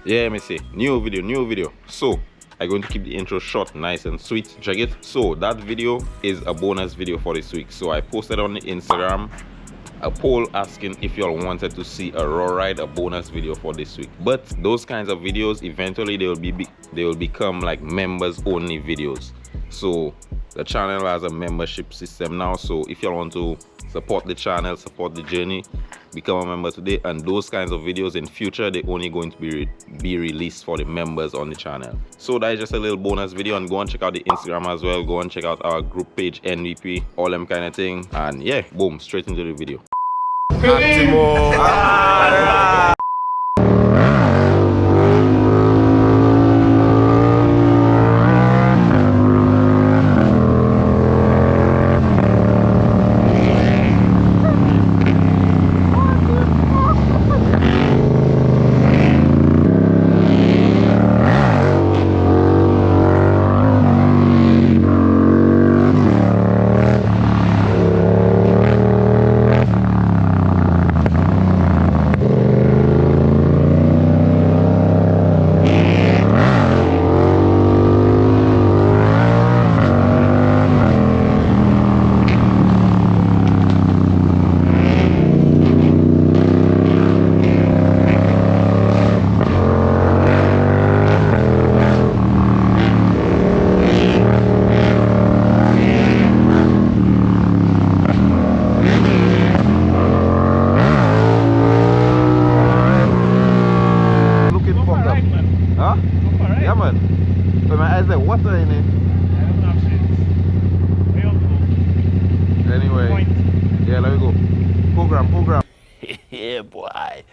Yeah, me say new video. So I'm going to keep the intro short, nice and sweet. Check it. So that video is a bonus video for this week. So I posted on the Instagram a poll asking if y'all wanted to see a raw ride, a bonus video for this week. But those kinds of videos eventually they will become like members only videos. So the channel has a membership system now. So if y'all want to support the channel, support the journey, become a member today, and those kinds of videos in future they're only going to be released for the members on the channel. So that is just a little bonus video, and go and check out the Instagram as well. Go and check out our group page, NVP, all them kind of thing. And yeah, boom, straight into the video. Anyway, yeah, let me go. Program. Yeah, boy.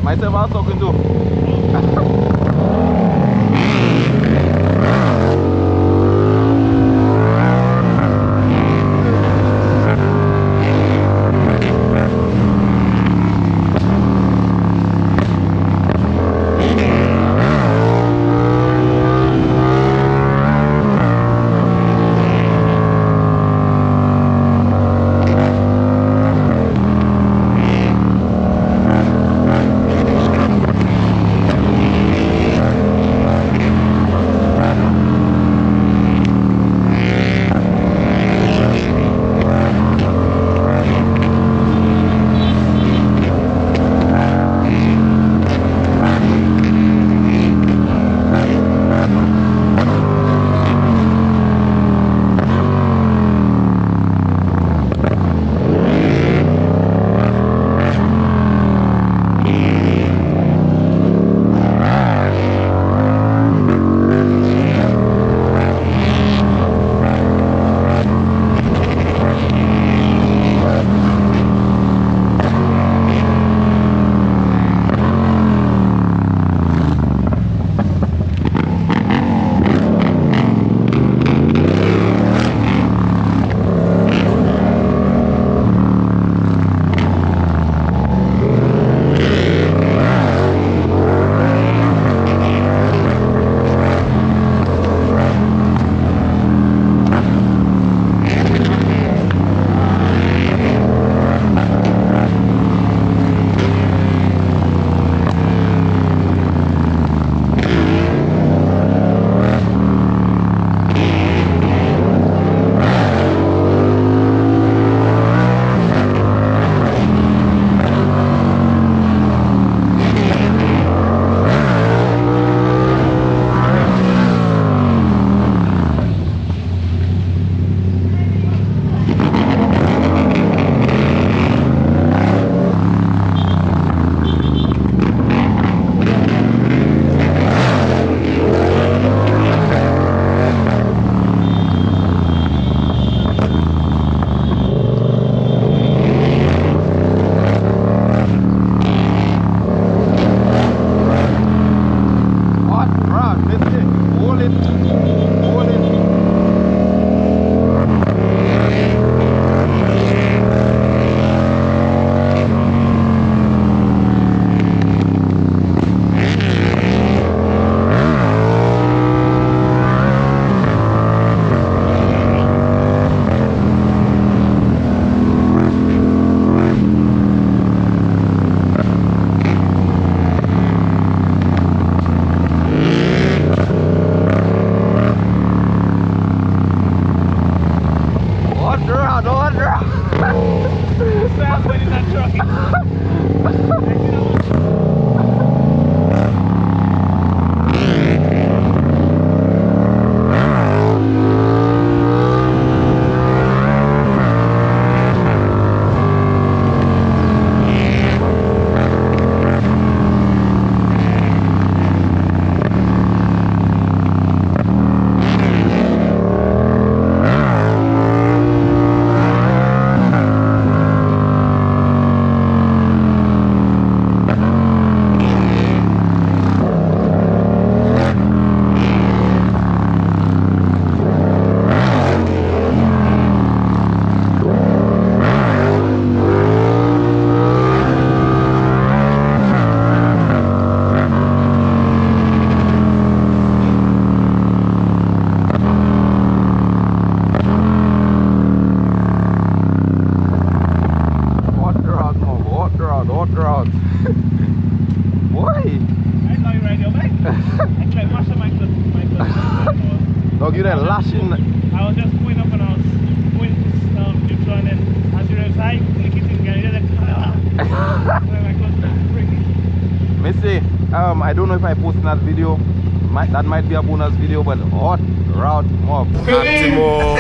Myself, I was talking to. Actually, I mashed up my clutch. Dog, you there lashing. I was just going up and I was going to neutral, and then as you realize, I click it in again, and then my clutch was breaking. Missy, I don't know if I posted that video. That might be a bonus video, but hot route mob. Optimo.